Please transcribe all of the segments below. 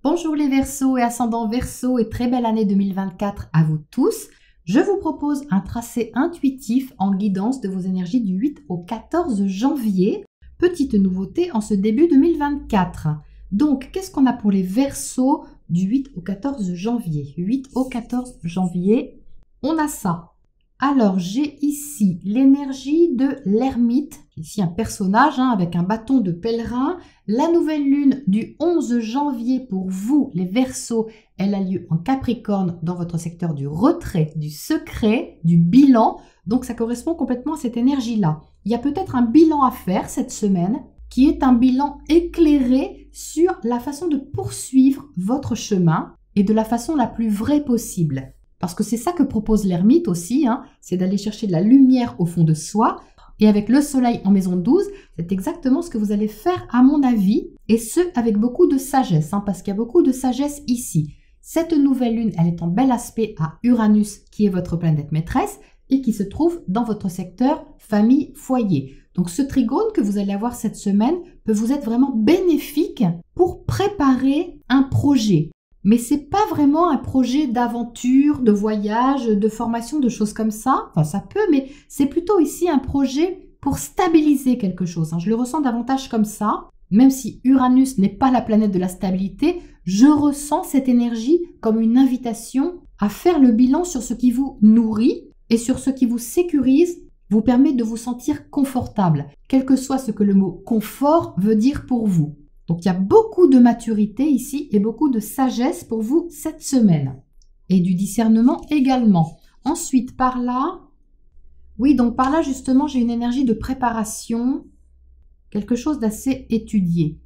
Bonjour les Verseaux et ascendants Verseaux et très belle année 2024 à vous tous. Je vous propose un tracé intuitif en guidance de vos énergies du 8 au 14 janvier. Petite nouveauté en ce début 2024. Donc, qu'est-ce qu'on a pour les Verseaux du 8 au 14 janvier 8 au 14 janvier, on a ça. Alors, j'ai ici l'énergie de l'ermite, ici un personnage avec un bâton de pèlerin. La nouvelle lune du 11 janvier pour vous, les Verseaux, elle a lieu en Capricorne dans votre secteur du retrait, du secret, du bilan. Donc, ça correspond complètement à cette énergie-là. Il y a peut-être un bilan à faire cette semaine qui est un bilan éclairé sur la façon de poursuivre votre chemin et de la façon la plus vraie possible. Parce que c'est ça que propose l'ermite aussi, c'est d'aller chercher de la lumière au fond de soi. Et avec le soleil en maison 12, c'est exactement ce que vous allez faire à mon avis, et ce avec beaucoup de sagesse, parce qu'il y a beaucoup de sagesse ici. Cette nouvelle lune, elle est en bel aspect à Uranus, qui est votre planète maîtresse, et qui se trouve dans votre secteur famille-foyer. Donc ce trigone que vous allez avoir cette semaine peut vous être vraiment bénéfique pour préparer un projet. Mais c'est pas vraiment un projet d'aventure, de voyage, de formation, de choses comme ça. Enfin, ça peut, mais c'est plutôt ici un projet pour stabiliser quelque chose. Je le ressens davantage comme ça. Même si Uranus n'est pas la planète de la stabilité, je ressens cette énergie comme une invitation à faire le bilan sur ce qui vous nourrit et sur ce qui vous sécurise, vous permet de vous sentir confortable, quel que soit ce que le mot confort veut dire pour vous. Donc, il y a beaucoup de maturité ici et beaucoup de sagesse pour vous cette semaine. Et du discernement également. Ensuite, par là, justement, j'ai une énergie de préparation, quelque chose d'assez étudié.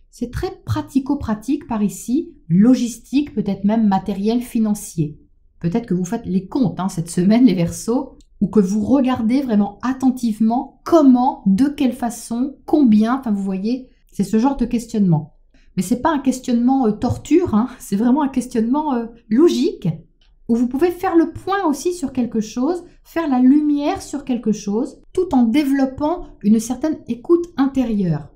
C'est très pratico-pratique par ici, logistique, peut-être même matériel, financier. Peut-être que vous faites les comptes cette semaine, les Verseaux, ou que vous regardez vraiment attentivement comment, de quelle façon, combien, vous voyez. C'est ce genre de questionnement. Mais ce n'est pas un questionnement torture, c'est vraiment un questionnement logique, où vous pouvez faire le point aussi sur quelque chose, faire la lumière sur quelque chose, tout en développant une certaine écoute intérieure.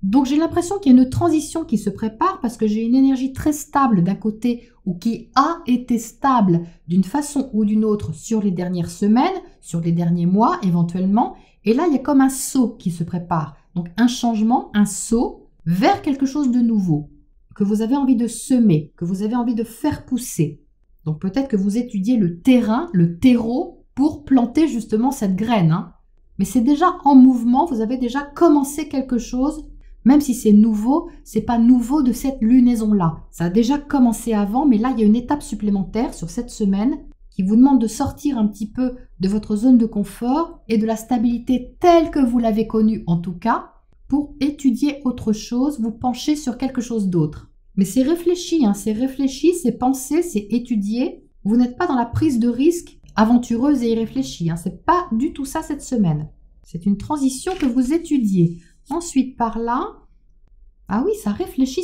Donc j'ai l'impression qu'il y a une transition qui se prépare parce que j'ai une énergie très stable d'un côté ou qui a été stable d'une façon ou d'une autre sur les dernières semaines, sur les derniers mois éventuellement, et là il y a comme un saut qui se prépare. Donc un changement, un saut vers quelque chose de nouveau, que vous avez envie de semer, que vous avez envie de faire pousser. Donc peut-être que vous étudiez le terrain, le terreau, pour planter justement cette graine. Mais c'est déjà en mouvement, vous avez déjà commencé quelque chose, même si c'est nouveau, c'est pas nouveau de cette lunaison-là. Ça a déjà commencé avant, mais là il y a une étape supplémentaire sur cette semaine qui vous demande de sortir un petit peu de votre zone de confort et de la stabilité telle que vous l'avez connue en tout cas, pour étudier autre chose, vous pencher sur quelque chose d'autre. Mais c'est réfléchi, c'est pensé, c'est étudié. Vous n'êtes pas dans la prise de risque aventureuse et irréfléchie. C'est pas du tout ça cette semaine. C'est une transition que vous étudiez. Ensuite, par là, ah oui, ça réfléchit.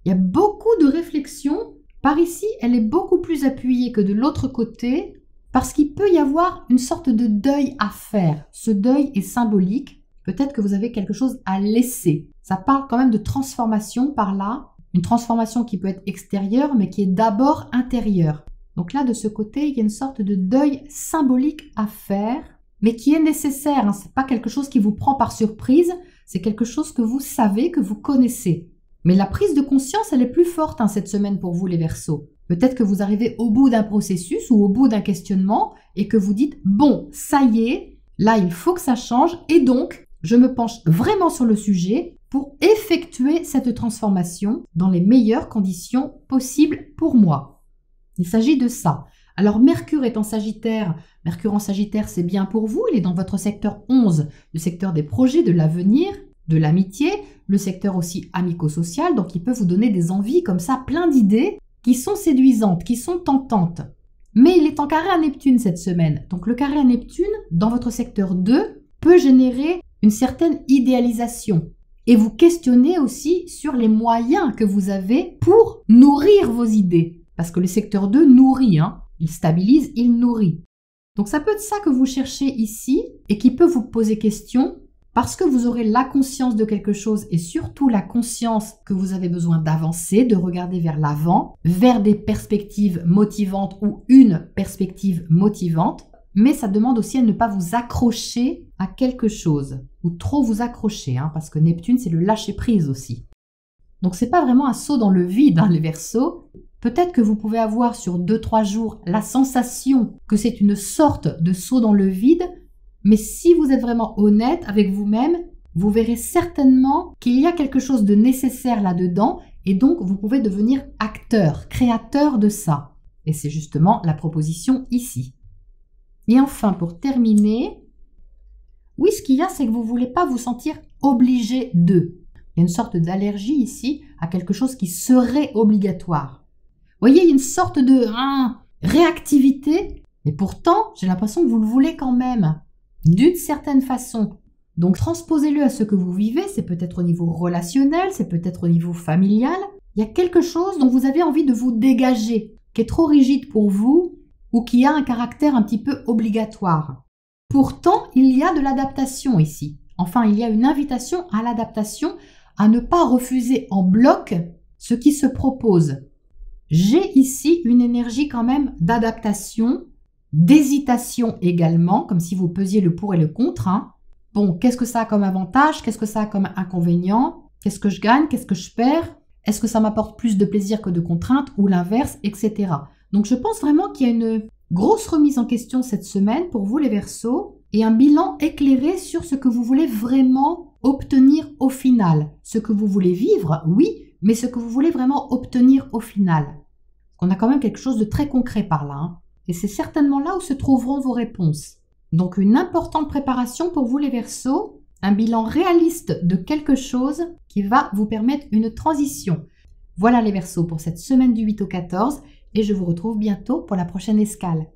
Il y a beaucoup de réflexion. Par ici, elle est beaucoup plus appuyée que de l'autre côté parce qu'il peut y avoir une sorte de deuil à faire. Ce deuil est symbolique. Peut-être que vous avez quelque chose à laisser. Ça parle quand même de transformation par là. Une transformation qui peut être extérieure, mais qui est d'abord intérieure. Donc là, de ce côté, il y a une sorte de deuil symbolique à faire, mais qui est nécessaire. Ce n'est pas quelque chose qui vous prend par surprise. C'est quelque chose que vous savez, que vous connaissez. Mais la prise de conscience, elle est plus forte cette semaine pour vous, les Verseaux. Peut-être que vous arrivez au bout d'un processus ou au bout d'un questionnement et que vous dites « Bon, ça y est, là, il faut que ça change et donc, je me penche vraiment sur le sujet pour effectuer cette transformation dans les meilleures conditions possibles pour moi. » Il s'agit de ça. Alors, Mercure est en Sagittaire. Mercure en Sagittaire, c'est bien pour vous. Il est dans votre secteur 11, le secteur des projets, de l'avenir, de l'amitié, le secteur aussi amico-social. Donc, il peut vous donner des envies comme ça, plein d'idées qui sont séduisantes, qui sont tentantes. Mais il est en carré à Neptune cette semaine. Donc, le carré à Neptune, dans votre secteur 2, peut générer une certaine idéalisation. Et vous questionnez aussi sur les moyens que vous avez pour nourrir vos idées. Parce que le secteur 2 nourrit, il stabilise, il nourrit. Donc ça peut être ça que vous cherchez ici et qui peut vous poser question parce que vous aurez la conscience de quelque chose et surtout la conscience que vous avez besoin d'avancer, de regarder vers l'avant, vers des perspectives motivantes ou une perspective motivante. Mais ça demande aussi à ne pas vous accrocher à quelque chose ou trop vous accrocher, parce que Neptune, c'est le lâcher-prise aussi. Donc, c'est pas vraiment un saut dans le vide, les Verseaux. Peut-être que vous pouvez avoir sur 2-3 jours la sensation que c'est une sorte de saut dans le vide, mais si vous êtes vraiment honnête avec vous-même, vous verrez certainement qu'il y a quelque chose de nécessaire là-dedans et donc vous pouvez devenir acteur, créateur de ça. Et c'est justement la proposition ici. Et enfin, pour terminer, oui, ce qu'il y a, c'est que vous ne voulez pas vous sentir obligé de. Il y a une sorte d'allergie ici à quelque chose qui serait obligatoire. Vous voyez, il y a une sorte de réactivité, mais pourtant, j'ai l'impression que vous le voulez quand même, d'une certaine façon. Donc, transposez-le à ce que vous vivez, c'est peut-être au niveau relationnel, c'est peut-être au niveau familial. Il y a quelque chose dont vous avez envie de vous dégager, qui est trop rigide pour vous, ou qui a un caractère un petit peu obligatoire. Pourtant, il y a de l'adaptation ici. Enfin, il y a une invitation à l'adaptation, à ne pas refuser en bloc ce qui se propose. J'ai ici une énergie quand même d'adaptation, d'hésitation également, comme si vous pesiez le pour et le contre. Bon, qu'est-ce que ça a comme avantage? Qu'est-ce que ça a comme inconvénient? Qu'est-ce que je gagne? Qu'est-ce que je perds? Est-ce que ça m'apporte plus de plaisir que de contraintes ou l'inverse, etc. Donc, je pense vraiment qu'il y a une grosse remise en question cette semaine pour vous les Verseaux et un bilan éclairé sur ce que vous voulez vraiment obtenir au final. Ce que vous voulez vivre, oui, mais ce que vous voulez vraiment obtenir au final. On a quand même quelque chose de très concret par là. Et c'est certainement là où se trouveront vos réponses. Donc, une importante préparation pour vous les Verseaux, un bilan réaliste de quelque chose qui va vous permettre une transition. Voilà les Verseaux pour cette semaine du 8 au 14. Et je vous retrouve bientôt pour la prochaine escale.